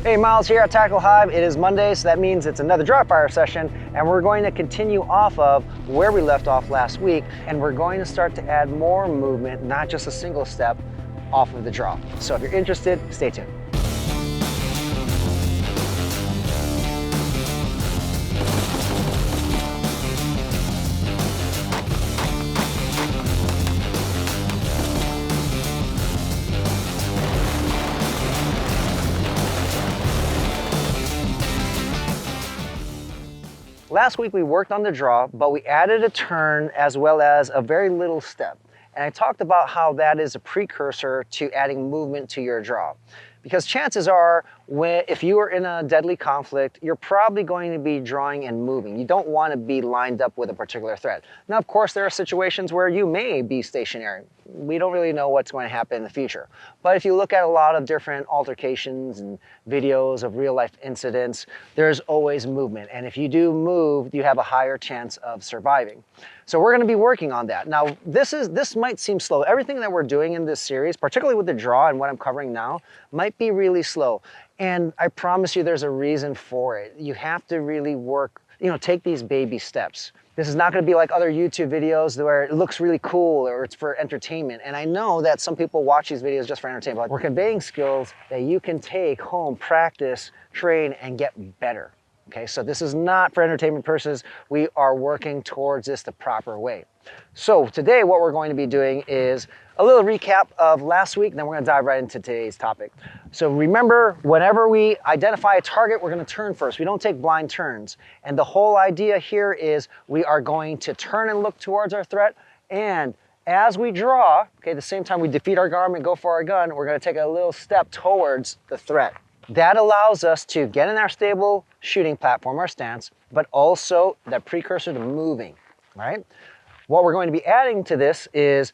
Hey, Myles here at Tactical Hyve. It is Monday, so that means it's another dry fire session, and we're going to continue off of where we left off last week, and we're going to start to add more movement, not just a single step, off of the draw. So if you're interested, stay tuned. Last week we worked on the draw, but we added a turn as well as a very little step. And I talked about how that is a precursor to adding movement to your draw. Because chances are, if you are in a deadly conflict, you're probably going to be drawing and moving. You don't want to be lined up with a particular threat. Now, of course, there are situations where you may be stationary. We don't really know what's going to happen in the future. But if you look at a lot of different altercations and videos of real-life incidents, there's always movement. And if you do move, you have a higher chance of surviving. So we're going to be working on that. Now, this might seem slow. Everything that we're doing in this series, particularly with the draw and what I'm covering now, might be really slow. And I promise you there's a reason for it. You have to really work, take these baby steps. This is not going to be like other YouTube videos where it looks really cool or it's for entertainment. And I know that some people watch these videos just for entertainment. But we're conveying skills that you can take home, practice, train, and get better. Okay, so this is not for entertainment purposes. We are working towards this the proper way. So today what we're going to be doing is a little recap of last week, and then we're going to dive right into today's topic. So remember, whenever we identify a target, we're going to turn first. We don't take blind turns. And the whole idea here is we are going to turn and look towards our threat, and as we draw, okay, the same time we defeat our garment, go for our gun, we're going to take a little step towards the threat. That allows us to get in our stable shooting platform, our stance, but also that precursor to moving, right? What we're going to be adding to this is,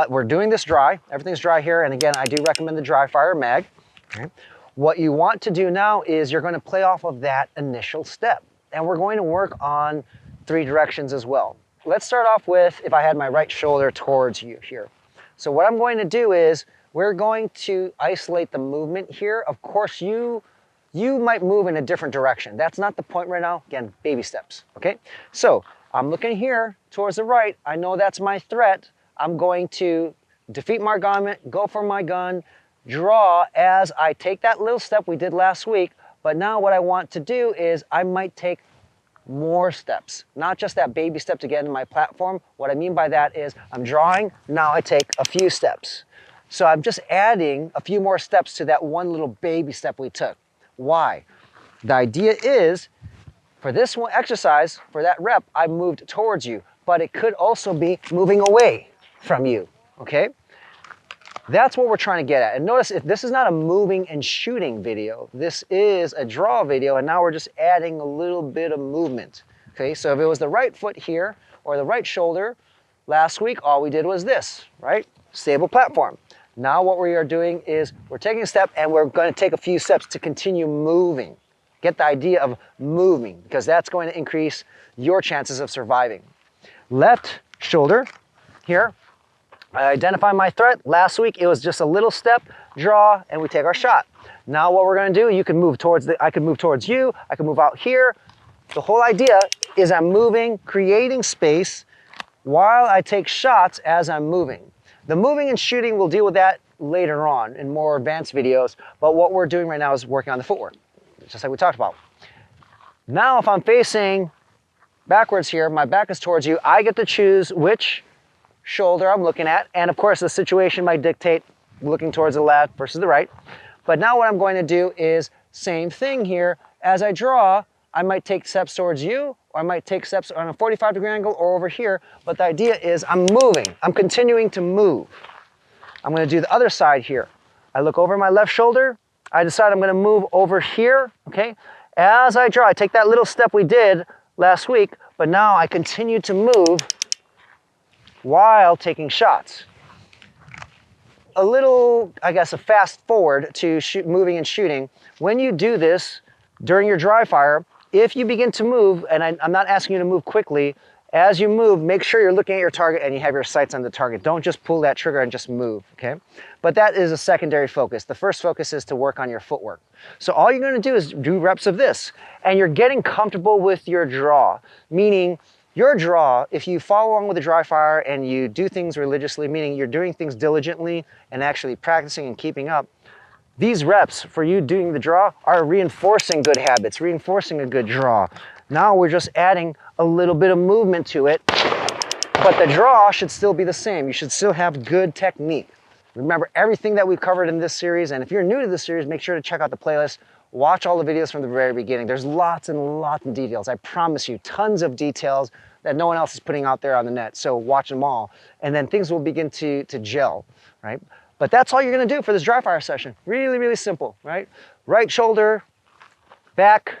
we're doing this dry. Everything's dry here, and again, I do recommend the dry fire mag. Okay? What you want to do now is you're going to play off of that initial step, and we're going to work on 3 directions as well. Let's start off with if I had my right shoulder towards you here. So what I'm going to do is we're going to isolate the movement here. Of course, you might move in a different direction. That's not the point right now. Again, baby steps, okay? So I'm looking here towards the right. I know that's my threat. I'm going to defeat my garment, go for my gun, draw as I take that little step we did last week. But now what I want to do is I might take more steps, not just that baby step to get into my platform. What I mean by that is I'm drawing, now I take a few steps. So I'm just adding a few more steps to that one little baby step we took. Why? The idea is, for this one exercise, for that rep, I moved towards you, but it could also be moving away from you, okay? That's what we're trying to get at. And notice, if this is not a moving and shooting video, this is a draw video, and now we're just adding a little bit of movement, okay? So if it was the right foot here, or the right shoulder, last week, all we did was this, right? Stable platform. Now what we are doing is we're taking a step and we're going to take a few steps to continue moving. Get the idea of moving, because that's going to increase your chances of surviving. Left shoulder here. I identify my threat. Last week it was just a little step, draw, and we take our shot. Now what we're going to do, you can move towards I can move towards you, I can move out here. The whole idea is I'm moving, creating space while I take shots as I'm moving. The moving and shooting, we'll deal with that later on in more advanced videos, but what we're doing right now is working on the footwork, just like we talked about. Now, if I'm facing backwards here, my back is towards you, I get to choose which shoulder I'm looking at, and of course the situation might dictate looking towards the left versus the right. But now what I'm going to do is same thing here. As I draw, I might take steps towards you, or I might take steps on a 45-degree angle or over here, but the idea is I'm moving. I'm continuing to move. I'm going to do the other side here. I look over my left shoulder. I decide I'm going to move over here, okay? As I draw, I take that little step we did last week, but now I continue to move while taking shots. A little, I guess, a fast forward to moving and shooting. When you do this during your dry fire, if you begin to move, and I'm not asking you to move quickly, As you move, make sure you're looking at your target and you have your sights on the target. Don't just pull that trigger and just move, okay? But that is a secondary focus. The first focus is to work on your footwork. So all you're gonna do is do reps of this, and you're getting comfortable with your draw, meaning your draw, if you follow along with the dry fire and you do things religiously, meaning you're doing things diligently and actually practicing and keeping up, these reps for you doing the draw are reinforcing good habits, reinforcing a good draw. Now we're just adding a little bit of movement to it, but the draw should still be the same. You should still have good technique. Remember everything that we've covered in this series, and if you're new to this series, make sure to check out the playlist. Watch all the videos from the very beginning. There's lots and lots of details. I promise you, tons of details that no one else is putting out there on the net. So watch them all, and then things will begin to gel, right? But that's all you're gonna do for this dry fire session. Really, really simple, right? Right shoulder, back,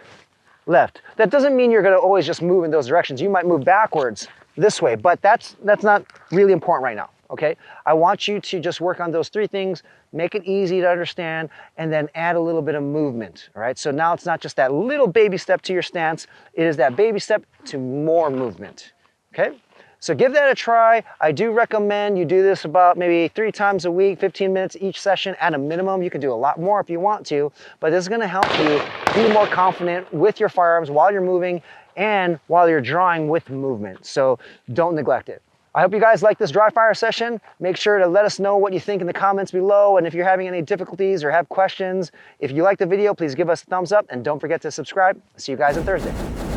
left. That doesn't mean you're gonna always just move in those directions. You might move backwards this way, but that's not really important right now, okay? I want you to just work on those three things, make it easy to understand, and then add a little bit of movement, all right? So now it's not just that little baby step to your stance, it is that baby step to more movement, okay? So give that a try. I do recommend you do this about maybe 3 times a week, 15 minutes each session at a minimum. You can do a lot more if you want to, but this is gonna help you be more confident with your firearms while you're moving and while you're drawing with movement. So don't neglect it. I hope you guys like this dry fire session. Make sure to let us know what you think in the comments below, and if you're having any difficulties or have questions, if you like the video, please give us a thumbs up and don't forget to subscribe. See you guys on Thursday.